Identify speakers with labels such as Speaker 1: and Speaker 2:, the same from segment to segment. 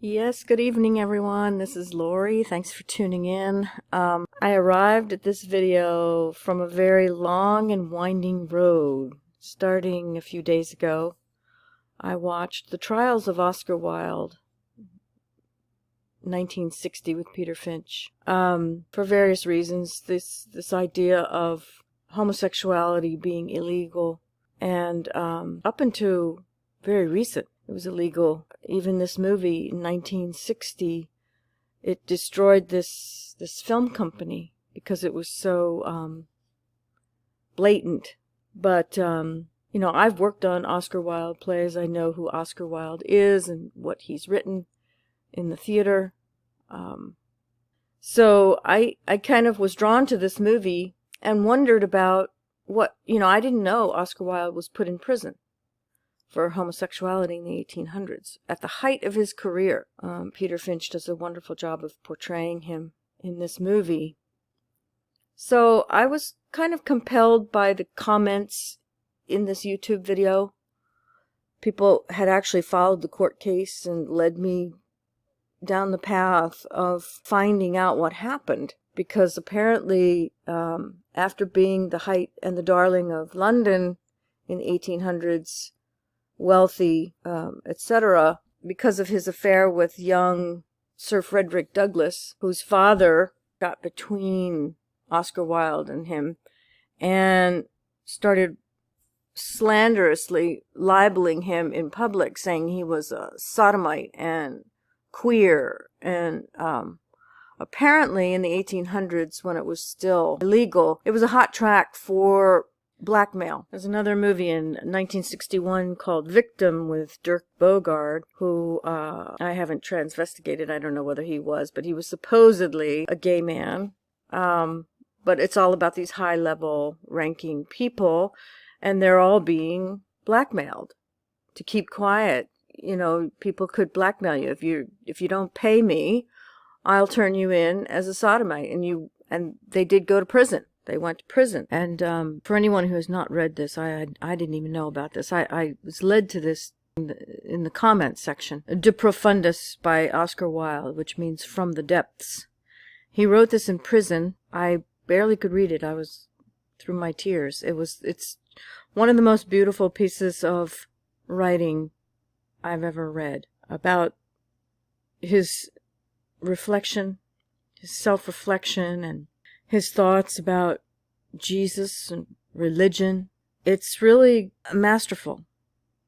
Speaker 1: Yes, good evening, everyone. This is Lori. Thanks for tuning in. I arrived at this video from a very long and winding road. Starting a few days ago, I watched The Trials of Oscar Wilde, 1960 with Peter Finch. For various reasons, this idea of homosexuality being illegal, and up until very recent, it was illegal. Even this movie in 1960, it destroyed this film company because it was so blatant. But I've worked on Oscar Wilde plays. I know who Oscar Wilde is and what he's written in the theater. So I kind of was drawn to this movie and wondered about I didn't know Oscar Wilde was put in prison for homosexuality in the 1800s, at the height of his career. Peter Finch does a wonderful job of portraying him in this movie. So I was kind of compelled by the comments in this YouTube video. People had actually followed the court case and led me down the path of finding out what happened, because apparently after being the height and the darling of London in the 1800s, wealthy, etc., because of his affair with young Sir Frederick Douglass, whose father got between Oscar Wilde and him and started slanderously libeling him in public, saying he was a sodomite and queer. And apparently in the 1800s, when it was still illegal, it was a hot track for blackmail. There's another movie in 1961 called Victim with Dirk Bogarde, who I haven't transvestigated. I don't know whether he was, but he was supposedly a gay man. But it's all about these high-level ranking people, and they're all being blackmailed to keep quiet. People could blackmail you. If you don't pay me, I'll turn you in as a sodomite. And they did go to prison. They went to prison. And for anyone who has not read this, I didn't even know about this. I was led to this in the comments section. De Profundis by Oscar Wilde, which means from the depths. He wrote this in prison. I barely could read it. I was through my tears. It's one of the most beautiful pieces of writing I've ever read, about his reflection, his self-reflection, and his thoughts about Jesus and religion. It's really masterful,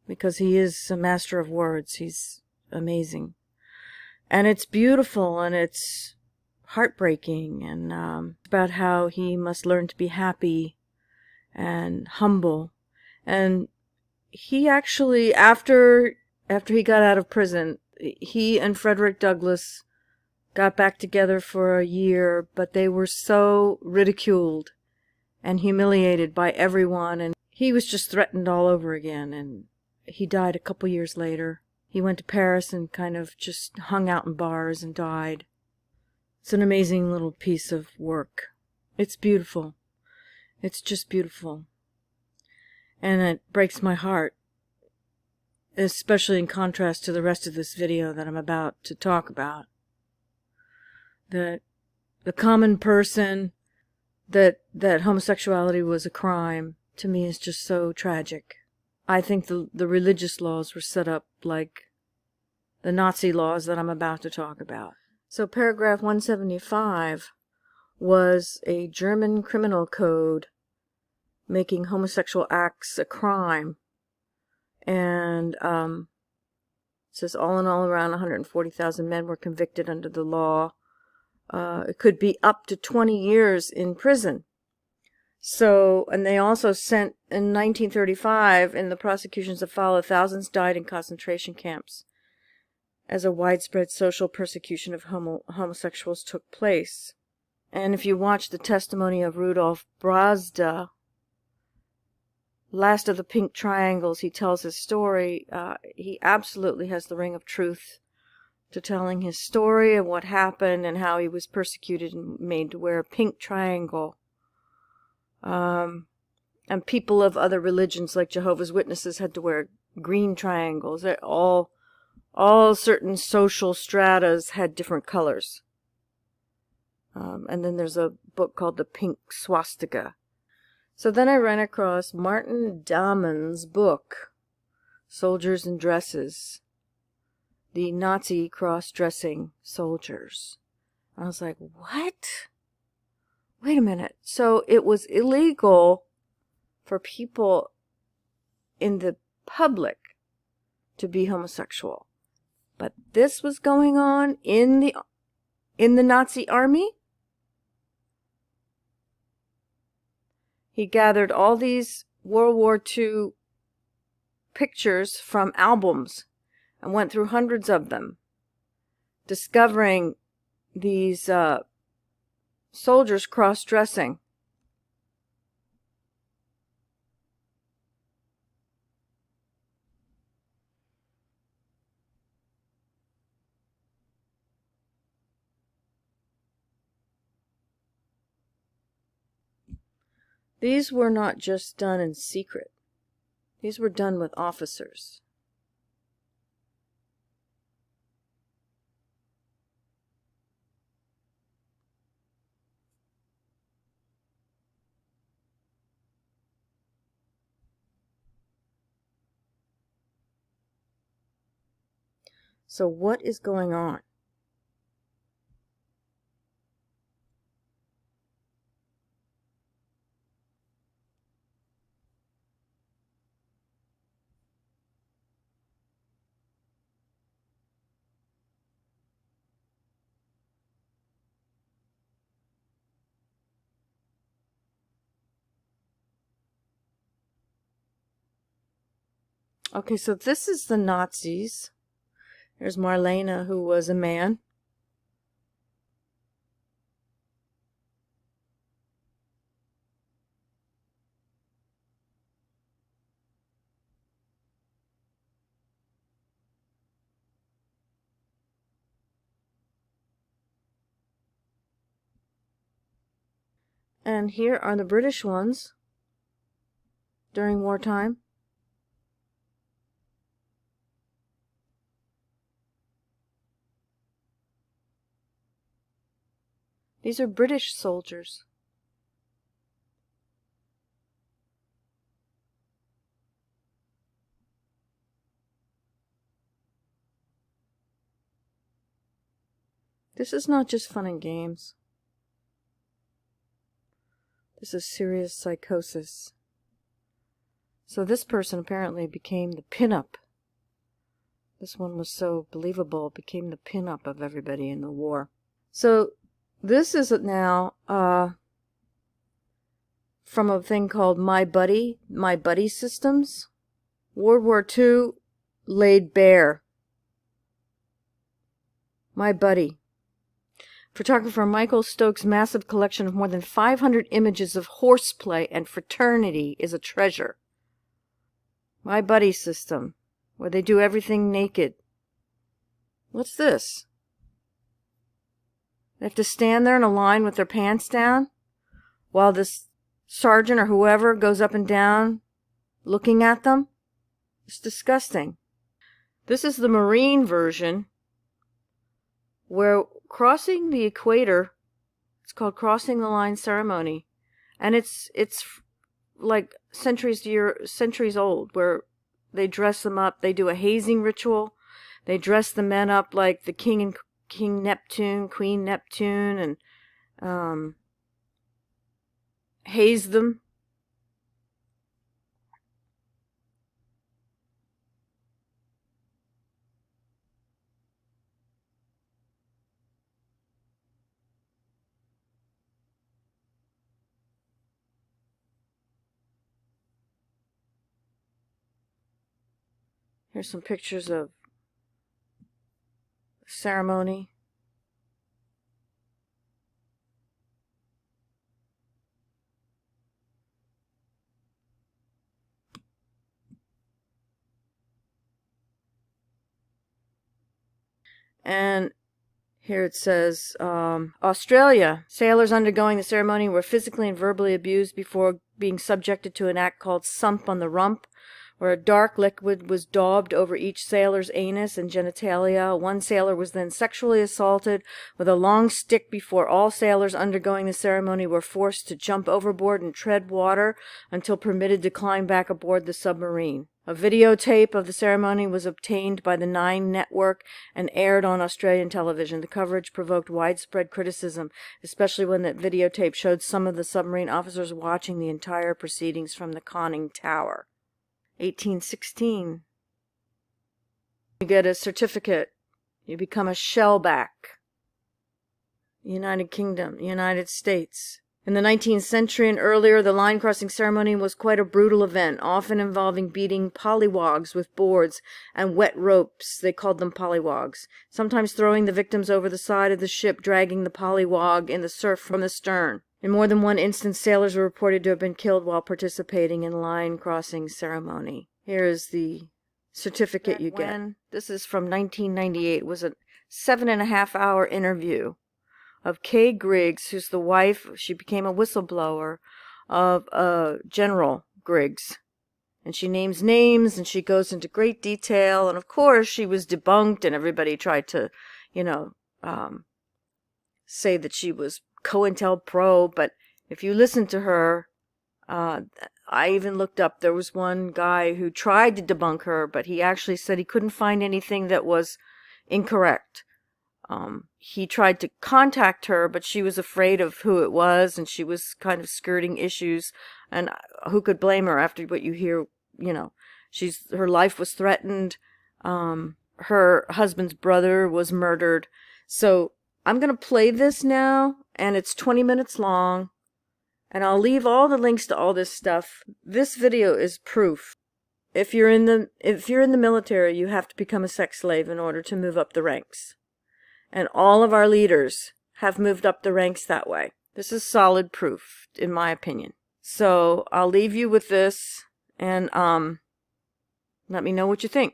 Speaker 1: because he is a master of words. He's amazing. And it's beautiful, and it's heartbreaking, and about how he must learn to be happy and humble. And he actually, after he got out of prison, he and Frederick Douglass got back together for a year, but they were so ridiculed and humiliated by everyone, and he was just threatened all over again, and he died a couple years later. He went to Paris and kind of just hung out in bars and died. It's an amazing little piece of work. It's beautiful. It's just beautiful. And it breaks my heart, especially in contrast to the rest of this video that I'm about to talk about. That the common person, that homosexuality was a crime, to me is just so tragic. I think the religious laws were set up like the Nazi laws that I'm about to talk about. So paragraph 175 was a German criminal code making homosexual acts a crime. And it says all in all, around 140,000 men were convicted under the law. It could be up to 20 years in prison. So, and they also sent, in 1935, in the prosecutions that followed, thousands died in concentration camps as a widespread social persecution of homosexuals took place. And if you watch the testimony of Rudolf Brazda, last of the Pink Triangles, he tells his story. He absolutely has the ring of truth to telling his story of what happened and how he was persecuted and made to wear a pink triangle. And people of other religions like Jehovah's Witnesses had to wear green triangles. All all certain social stratas had different colors. And then there's a book called The Pink Swastika. So then I ran across Martin Damon's book, Soldiers in Dresses, the Nazi cross-dressing soldiers. I was like, what? Wait a minute. So it was illegal for people in the public to be homosexual. But this was going on in the Nazi army? He gathered all these World War II pictures from albums and went through hundreds of them, discovering these soldiers cross-dressing. These were not just done in secret. These were done with officers. So what is going on? Okay, so this is the Nazis. There's Marlene, who was a man. And here are the British ones during wartime. These are British soldiers. This is not just fun and games. This is serious psychosis. So this person apparently became the pinup. This one was so believable, it became the pinup of everybody in the war. So this is now from a thing called My Buddy systems. World War II laid bare. My Buddy. Photographer Michael Stokes' massive collection of more than 500 images of horseplay and fraternity is a treasure. My Buddy system, where they do everything naked. What's this? They have to stand there in a line with their pants down while this sergeant or whoever goes up and down looking at them? It's disgusting. This is the Marine version, where crossing the equator, it's called Crossing the Line Ceremony, and it's like centuries old, where they dress them up, they do a hazing ritual, they dress the men up like the King Neptune, Queen Neptune, and haze them. Here's some pictures of the ceremony. And here it says, Australia. Sailors undergoing the ceremony were physically and verbally abused before being subjected to an act called sump on the rump, where a dark liquid was daubed over each sailor's anus and genitalia. One sailor was then sexually assaulted with a long stick before all sailors undergoing the ceremony were forced to jump overboard and tread water until permitted to climb back aboard the submarine. A videotape of the ceremony was obtained by the Nine Network and aired on Australian television. The coverage provoked widespread criticism, especially when that videotape showed some of the submarine officers watching the entire proceedings from the conning tower. 1816. You get a certificate. You become a shellback. United Kingdom, United States. In the 19th century and earlier, the line-crossing ceremony was quite a brutal event, often involving beating pollywogs with boards and wet ropes. They called them pollywogs. Sometimes throwing the victims over the side of the ship, dragging the pollywog in the surf from the stern. In more than one instance, sailors were reported to have been killed while participating in line-crossing ceremony. Here is the certificate you get. This is from 1998. It was a 7.5-hour interview of Kay Griggs, who's the wife. She became a whistleblower of General Griggs. And she names names, and she goes into great detail. And, of course, she was debunked, and everybody tried to, say that she was COINTELPRO. But if you listen to her, I even looked up, there was one guy who tried to debunk her, but he actually said he couldn't find anything that was incorrect. He tried to contact her, but she was afraid of who it was, and she was kind of skirting issues, and who could blame her after what you hear, her life was threatened, her husband's brother was murdered. So I'm going to play this now, and it's 20 minutes long, and I'll leave all the links to all this stuff. This video is proof. If you're in the military, you have to become a sex slave in order to move up the ranks. And all of our leaders have moved up the ranks that way. This is solid proof, in my opinion. So I'll leave you with this, and let me know what you think.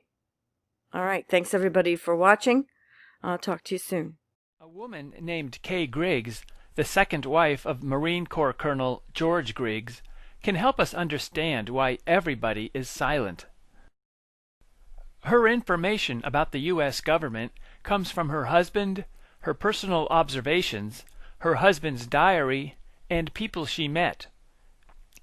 Speaker 1: All right, thanks everybody for watching. I'll talk to you soon.
Speaker 2: A woman named Kay Griggs, the second wife of Marine Corps Colonel George Griggs, can help us understand why everybody is silent. Her information about the U.S. government comes from her husband, her personal observations, her husband's diary, and people she met.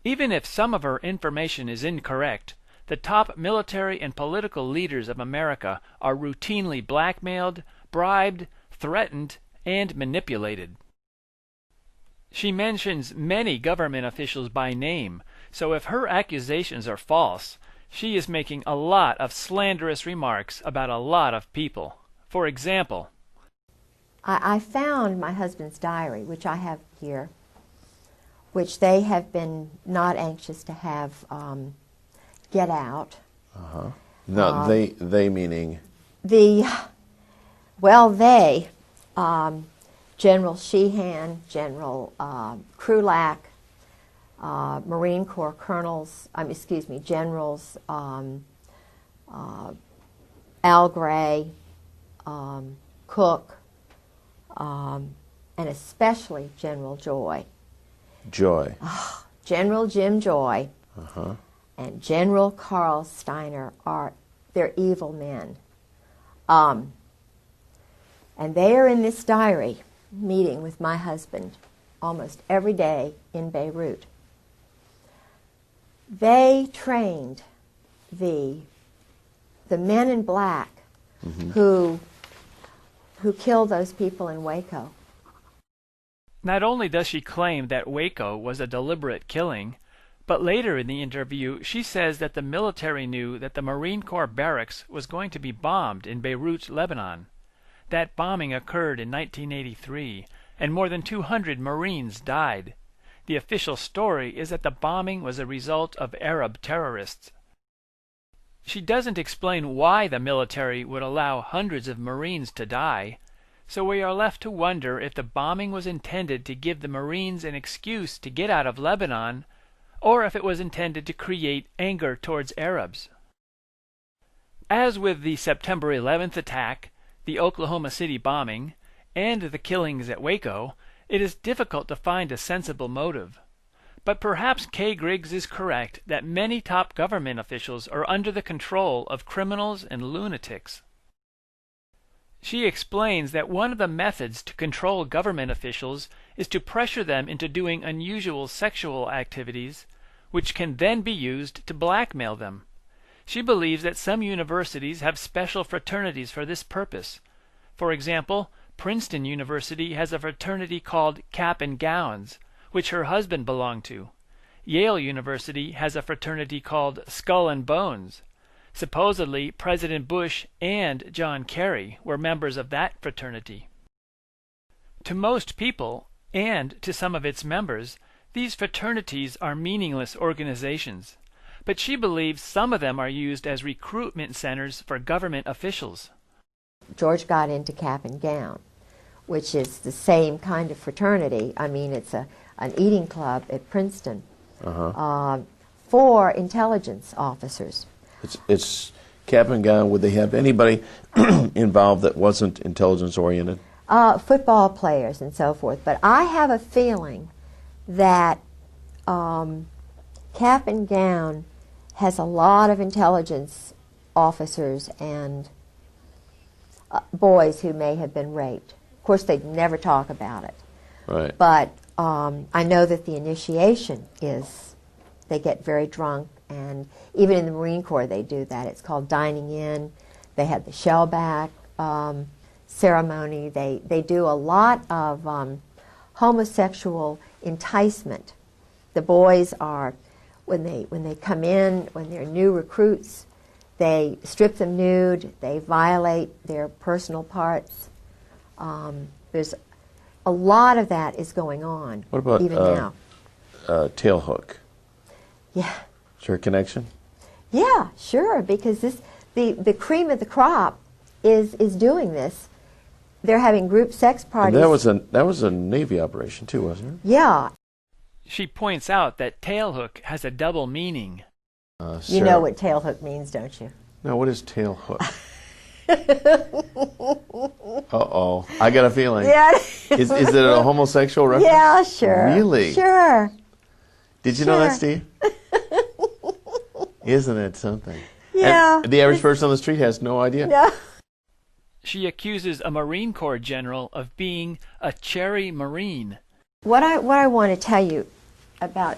Speaker 2: Even if some of her information is incorrect, the top military and political leaders of America are routinely blackmailed, bribed, threatened, and manipulated. She mentions many government officials by name, so if her accusations are false, she is making a lot of slanderous remarks about a lot of people. For example,
Speaker 3: I found my husband's diary, which I have here, which they have been not anxious to have get out.
Speaker 4: No, they meaning?
Speaker 3: General Sheehan, General Krulak, Marine Corps colonels, generals, Al Gray, Cook, and especially General Joy.
Speaker 4: Joy.
Speaker 3: General Jim Joy and General Carl Steiner they're evil men. And they are in this diary meeting with my husband almost every day in Beirut. They trained the men in black who killed those people in Waco.
Speaker 2: Not only does she claim that Waco was a deliberate killing, but later in the interview she says that the military knew that the Marine Corps barracks was going to be bombed in Beirut, Lebanon. That bombing occurred in 1983, and more than 200 Marines died. The official story is that the bombing was a result of Arab terrorists. She doesn't explain why the military would allow hundreds of Marines to die, so we are left to wonder if the bombing was intended to give the Marines an excuse to get out of Lebanon, or if it was intended to create anger towards Arabs. As with the September 11th attack, the Oklahoma City bombing, and the killings at Waco, it is difficult to find a sensible motive. But perhaps Kay Griggs is correct that many top government officials are under the control of criminals and lunatics. She explains that one of the methods to control government officials is to pressure them into doing unusual sexual activities, which can then be used to blackmail them. She believes that some universities have special fraternities for this purpose. For example, Princeton University has a fraternity called Cap and Gowns, which her husband belonged to. Yale University has a fraternity called Skull and Bones. Supposedly, President Bush and John Kerry were members of that fraternity. To most people, and to some of its members, these fraternities are meaningless organizations, but she believes some of them are used as recruitment centers for government officials.
Speaker 3: George got into Cap and Gown, which is the same kind of fraternity. I mean, it's an eating club at Princeton for intelligence officers.
Speaker 4: It's Cap and Gown. Would they have anybody involved that wasn't intelligence oriented?
Speaker 3: Football players and so forth. But I have a feeling that Cap and Gown has a lot of intelligence officers and boys who may have been raped. Of course, they'd never talk about it.
Speaker 4: Right.
Speaker 3: But I know that the initiation is, they get very drunk, and even in the Marine Corps they do that. It's called dining in. They have the shellback ceremony. They do a lot of homosexual enticement. The boys are, when they come in, when they're new recruits, they strip them nude, they violate their personal parts. There's a lot of that is going on.
Speaker 4: What about
Speaker 3: even now?
Speaker 4: Tailhook?
Speaker 3: Yeah.
Speaker 4: Is there a connection?
Speaker 3: Yeah, sure, because the cream of the crop is doing this. They're having group sex parties.
Speaker 4: And that was a Navy operation too, wasn't it?
Speaker 3: Yeah.
Speaker 2: She points out that tailhook has a double meaning.
Speaker 3: You know what tailhook means, don't you?
Speaker 4: No, what is tailhook? Uh-oh. I got a feeling.
Speaker 3: Yeah.
Speaker 4: Is it a homosexual reference?
Speaker 3: Yeah, sure.
Speaker 4: Really?
Speaker 3: Sure.
Speaker 4: Did you know that, Steve? Isn't it something?
Speaker 3: Yeah.
Speaker 4: And the average person on the street has no idea.
Speaker 3: No.
Speaker 2: She accuses a Marine Corps general of being a cherry Marine.
Speaker 3: What I want to tell you about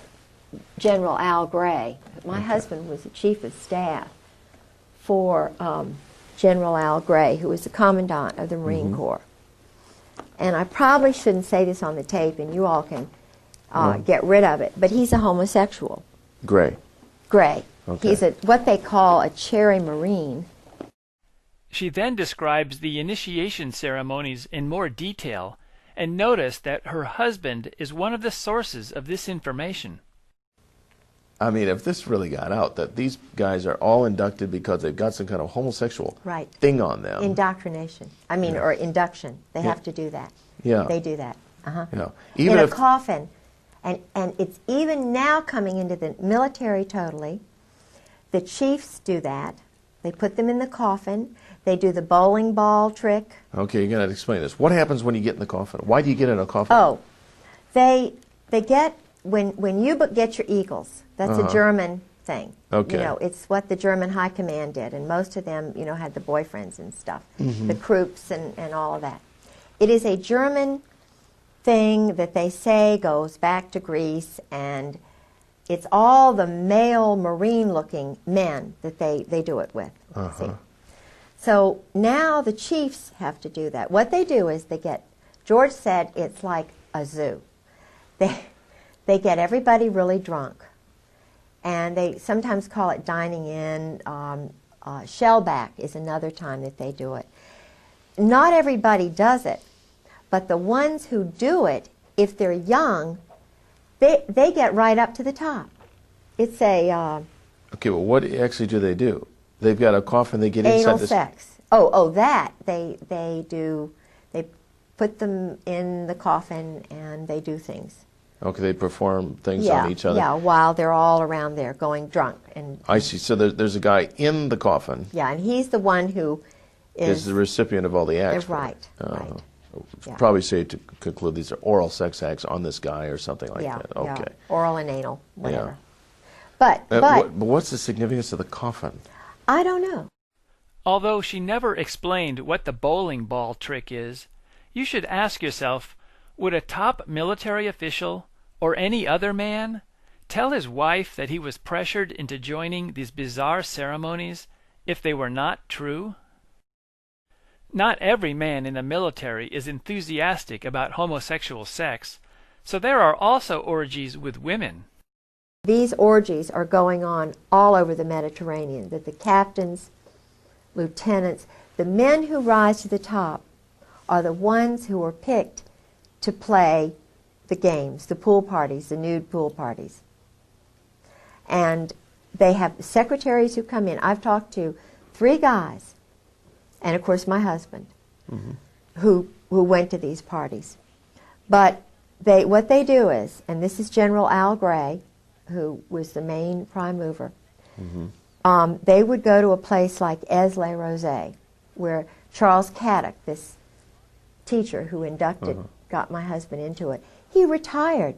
Speaker 3: General Al Gray, my husband was the chief of staff for General Al Gray, who was the commandant of the Marine Corps. And I probably shouldn't say this on the tape, and you all can get rid of it, but he's a homosexual.
Speaker 4: Gray.
Speaker 3: Gray.
Speaker 4: Okay.
Speaker 3: He's what they call a cherry Marine.
Speaker 2: She then describes the initiation ceremonies in more detail and noticed that her husband is one of the sources of this information.
Speaker 4: I mean, if this really got out, that these guys are all inducted because they've got some kind of homosexual thing on them.
Speaker 3: Indoctrination. I mean, or induction. They have to do that.
Speaker 4: Yeah.
Speaker 3: They do that.
Speaker 4: Yeah. Even
Speaker 3: in
Speaker 4: if
Speaker 3: a coffin. And it's even now coming into the military totally. The chiefs do that. They put them in the coffin. They do the bowling ball trick.
Speaker 4: Okay, you're going to explain this. What happens when you get in the coffin? Why do you get in a coffin?
Speaker 3: Oh, they get, when you get your eagles, that's a German thing.
Speaker 4: Okay.
Speaker 3: You know, it's what the German high command did, and most of them, you know, had the boyfriends and stuff, the Krupps and all of that. It is a German thing that they say goes back to Greece, and it's all the male Marine-looking men that they do it with. See? So now the chiefs have to do that. What they do is they get, George said it's like a zoo. They get everybody really drunk, and they sometimes call it dining in. Shellback is another time that they do it. Not everybody does it, but the ones who do it, if they're young, they get right up to the top. It's a...
Speaker 4: Okay, well, what actually do they do? They've got a coffin, they get inside
Speaker 3: anal
Speaker 4: this...
Speaker 3: sex. Oh, that. They put them in the coffin and they do things.
Speaker 4: Okay, they perform things on each other.
Speaker 3: Yeah, while they're all around there going drunk. And
Speaker 4: I see. So there's a guy in the coffin.
Speaker 3: yeah, and he's the one who
Speaker 4: is the recipient of all the acts.
Speaker 3: Right, right. Yeah.
Speaker 4: Probably safe to conclude these are oral sex acts on this guy or something like that. Okay.
Speaker 3: Yeah. Oral and anal, whatever.
Speaker 4: Yeah.
Speaker 3: But
Speaker 4: what's the significance of the coffin?
Speaker 3: I don't know.
Speaker 2: Although she never explained what the bowling ball trick is, you should ask yourself, would a top military official, or any other man, tell his wife that he was pressured into joining these bizarre ceremonies if they were not true? Not every man in the military is enthusiastic about homosexual sex, so there are also orgies with women.
Speaker 3: These orgies are going on all over the Mediterranean, that the captains, lieutenants, the men who rise to the top are the ones who are picked to play the games, the pool parties, the nude pool parties. And they have secretaries who come in. I've talked to 3 guys, and of course my husband, who went to these parties. But what they do is, and this is General Al Gray, who was the main prime mover, they would go to a place like Aix-les-Rosés, where Charles Caddock, this teacher who inducted, got my husband into it, he retired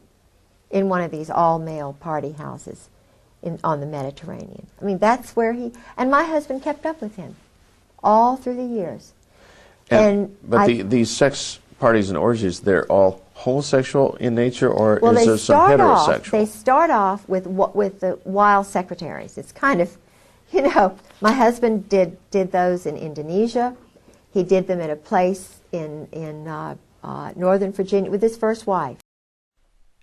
Speaker 3: in one of these all-male party houses on the Mediterranean. I mean, that's where and my husband kept up with him all through the years.
Speaker 4: But these sex parties and orgies, they're all homosexual in nature, or is there some heterosexual?
Speaker 3: They start off with the wild secretaries. It's kind of, my husband did those in Indonesia. He did them at a place in Northern Virginia with his first wife.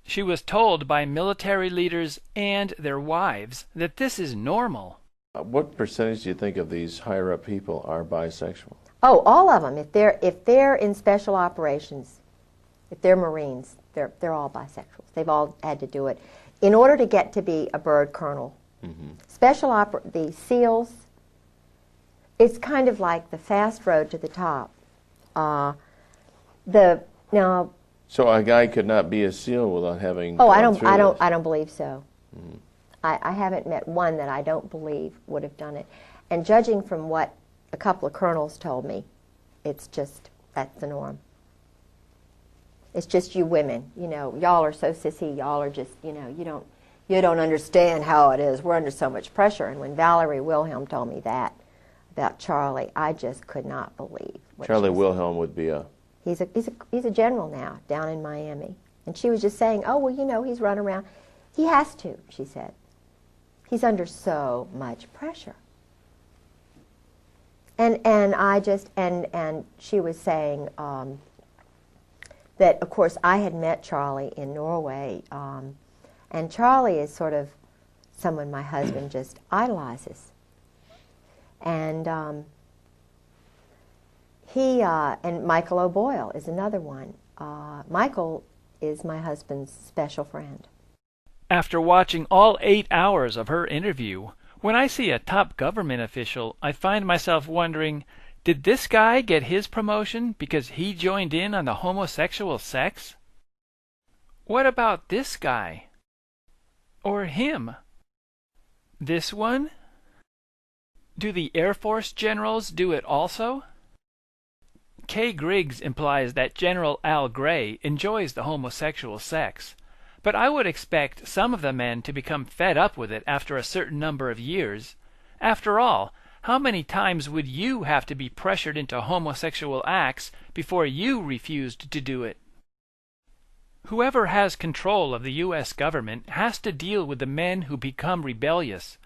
Speaker 2: She was told by military leaders and their wives that this is normal.
Speaker 4: What percentage do you think of these higher-up people are bisexual?
Speaker 3: Oh, all of them. If they're in special operations, if they're Marines, they're all bisexuals. They've all had to do it in order to get to be a bird colonel. The SEALs, it's kind of like the fast road to the top.
Speaker 4: So a guy could not be a SEAL without having.
Speaker 3: Oh, I don't believe so. I haven't met one that I don't believe would have done it. And judging from what a couple of colonels told me, that's the norm. It's just you women, y'all are so sissy, y'all are just, you don't understand how it is. We're under so much pressure. And when Valerie Wilhelm told me that about Charlie, I just could not believe what
Speaker 4: Charlie Wilhelm would be a...
Speaker 3: He's a general now down in Miami. And she was just saying, oh, well, he's run around. He has to, she said. He's under so much pressure. And she was saying that, of course, I had met Charlie in Norway, and Charlie is sort of someone my husband just idolizes. And and Michael O'Boyle is another one. Michael is my husband's special friend.
Speaker 2: After watching all 8 hours of her interview, when I see a top government official, I find myself wondering, did this guy get his promotion because he joined in on the homosexual sex? What about this guy? Or him? This one? Do the Air Force generals do it also? Kay Griggs implies that General Al Gray enjoys the homosexual sex, but I would expect some of the men to become fed up with it after a certain number of years. After all, how many times would you have to be pressured into homosexual acts before you refused to do it? Whoever has control of the U.S. government has to deal with the men who become rebellious.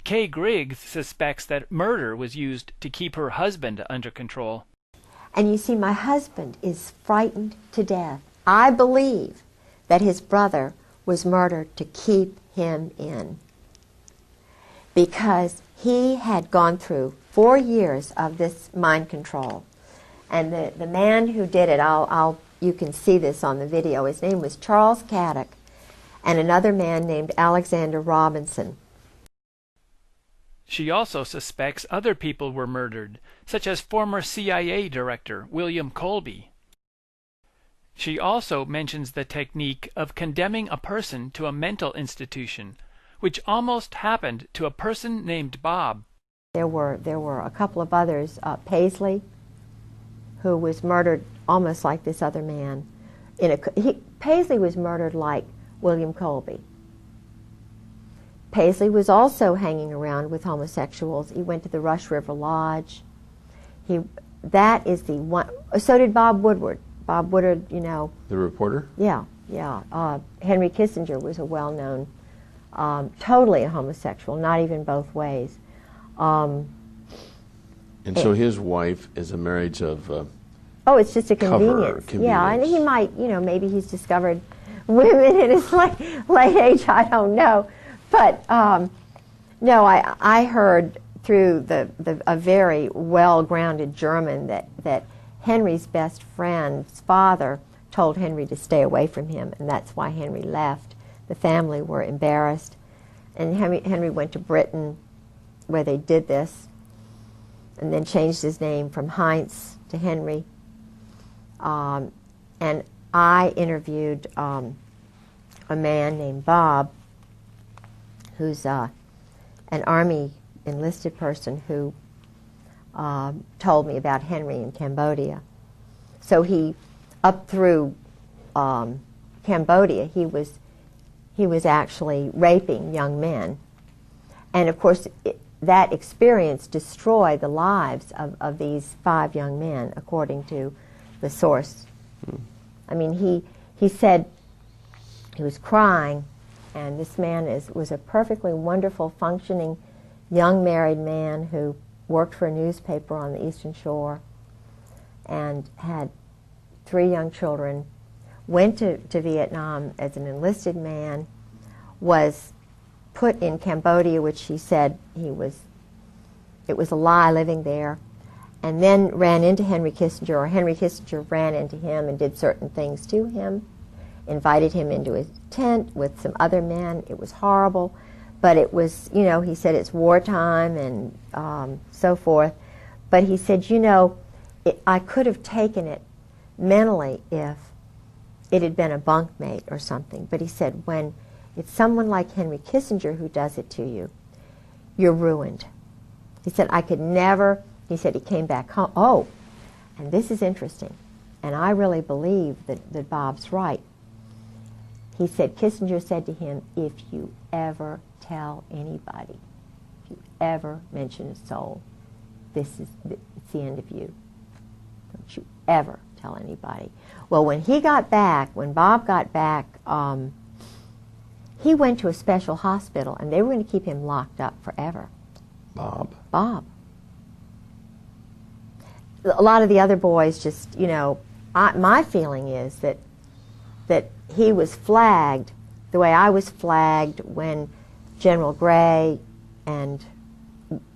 Speaker 2: Kay Griggs suspects that murder was used to keep her husband under control.
Speaker 3: And you see, my husband is frightened to death. I believe that his brother was murdered to keep him in, because he had gone through 4 years of this mind control. And the man who did it, you can see this on the video, his name was Charles Caddock, and another man named Alexander Robinson.
Speaker 2: She also suspects other people were murdered, such as former CIA Director William Colby. She also mentions the technique of condemning a person to a mental institution, which almost happened to a person named Bob.
Speaker 3: There were a couple of others, Paisley, who was murdered almost like this other man. Paisley was murdered like William Colby. Paisley was also hanging around with homosexuals. He went to the Rush River Lodge. That is the one. So did Bob Woodward. Bob Woodward, you know.
Speaker 4: The reporter?
Speaker 3: Yeah, yeah. Henry Kissinger was a well-known, totally a homosexual, not even both ways.
Speaker 4: And so his wife is a marriage of
Speaker 3: oh, it's just a convenience. Yeah, and he might, you know, maybe he's discovered women in his late age, I don't know. But, no, I heard through a very well-grounded German that Henry's best friend's father told Henry to stay away from him, and that's why Henry left. The family were embarrassed, and Henry went to Britain where they did this, and then changed his name from Heinz to Henry. And I interviewed a man named Bob, who's an Army enlisted person who told me about Henry in Cambodia. So he, up through Cambodia, he was actually raping young men. And of course, that experience destroyed the lives of these 5 young men, according to the source. I mean, he said he was crying, and this man was a perfectly wonderful, functioning, young married man who worked for a newspaper on the Eastern Shore and had 3 young children, went to Vietnam as an enlisted man, was put in Cambodia, which he said it was a lie living there, and then ran into Henry Kissinger, or Henry Kissinger ran into him and did certain things to him, invited him into his tent with some other men. It was horrible, but it was, you know, he said it's wartime and so forth. But he said, you know, I could have taken it mentally if it had been a bunkmate or something. But he said, when it's someone like Henry Kissinger who does it to you, you're ruined. He said, I could never, he said he came back home. Oh, and this is interesting, and I really believe that Bob's right. He said, Kissinger said to him, if you ever tell anybody, if you ever mention a soul, it's the end of you. Don't you ever tell anybody. Well, when he got back, when Bob got back, he went to a special hospital, and they were going to keep him locked up forever.
Speaker 4: Bob?
Speaker 3: Bob. A lot of the other boys just, you know, my feeling is that he was flagged the way I was flagged when General Gray and,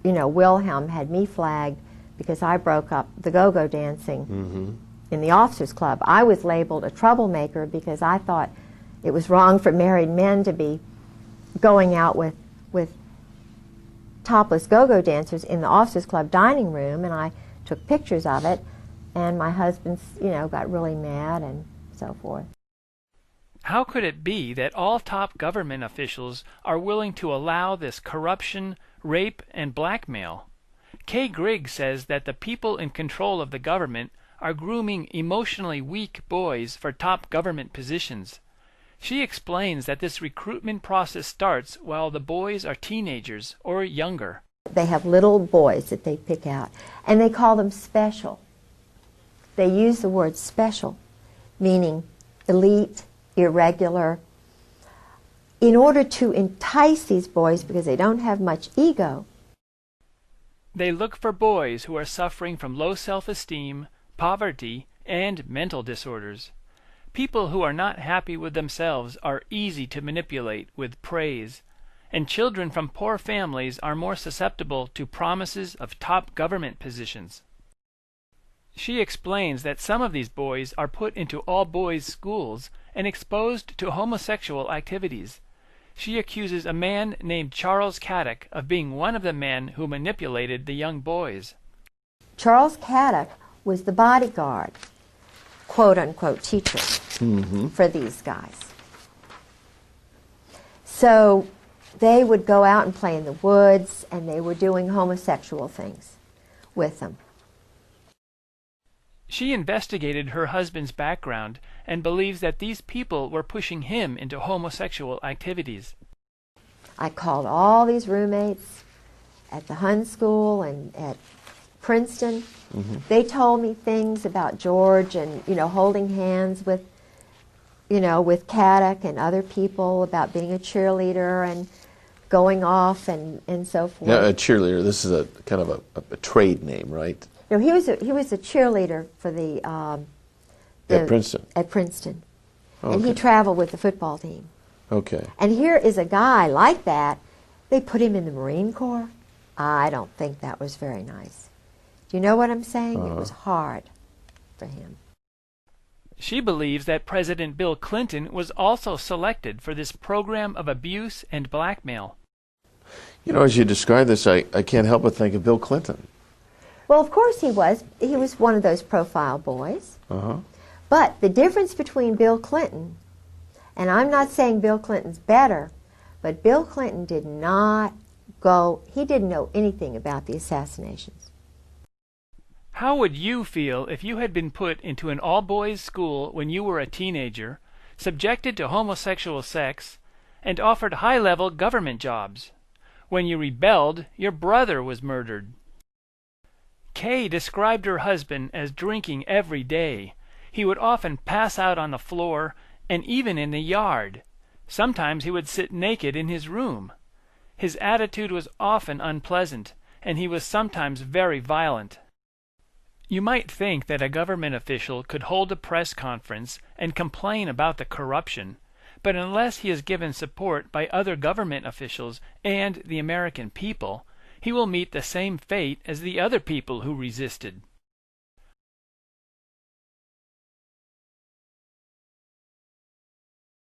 Speaker 3: you know, Wilhelm had me flagged because I broke up the go-go dancing in the officers' club. I was labeled a troublemaker because I thought it was wrong for married men to be going out with topless go-go dancers in the officers' club dining room, and I took pictures of it, and my husband, you know, got really mad and so forth.
Speaker 2: How could it be that all top government officials are willing to allow this corruption, rape, and blackmail? Kay Griggs says that the people in control of the government are grooming emotionally weak boys for top government positions. She explains that this recruitment process starts while the boys are teenagers or younger.
Speaker 3: They have little boys that they pick out, and they call them special. They use the word special, meaning elite, irregular, in order to entice these boys because they don't have much ego.
Speaker 2: They look for boys who are suffering from low self-esteem, poverty, and mental disorders. People who are not happy with themselves are easy to manipulate with praise, and children from poor families are more susceptible to promises of top government positions. She explains that some of these boys are put into all-boys schools and exposed to homosexual activities. She accuses a man named Charles Caddock of being one of the men who manipulated the young boys.
Speaker 3: Charles Caddock was the bodyguard, quote-unquote teacher for these guys. So they would go out and play in the woods, and they were doing homosexual things with them.
Speaker 2: She investigated her husband's background and believes that these people were pushing him into homosexual activities.
Speaker 3: I called all these roommates at the Hun School and at Princeton. They told me things about George and, holding hands with, with Caddick and other people, about being a cheerleader and going off and so forth.
Speaker 4: Now, a cheerleader, this is a kind of a trade name, right?
Speaker 3: No, he was a cheerleader for
Speaker 4: at Princeton.
Speaker 3: At Princeton.
Speaker 4: Okay.
Speaker 3: And he traveled with the football team.
Speaker 4: Okay.
Speaker 3: And here is a guy like that. They put him in the Marine Corps. I don't think that was very nice. Do you know what I'm saying? It was hard for him.
Speaker 2: She believes that President Bill Clinton was also selected for this program of abuse and blackmail.
Speaker 4: As you describe this, I can't help but think of Bill Clinton.
Speaker 3: Well, of course he was. He was one of those profile boys. But the difference between Bill Clinton, and I'm not saying Bill Clinton's better, but Bill Clinton did not he didn't know anything about the assassinations.
Speaker 2: How would you feel if you had been put into an all-boys school when you were a teenager, subjected to homosexual sex, and offered high-level government jobs? When you rebelled, your brother was murdered. Kay described her husband as drinking every day. He would often pass out on the floor and even in the yard. Sometimes he would sit naked in his room. His attitude was often unpleasant, and he was sometimes very violent. You might think that a government official could hold a press conference and complain about the corruption, but unless he is given support by other government officials and the American people, he will meet the same fate as the other people who resisted.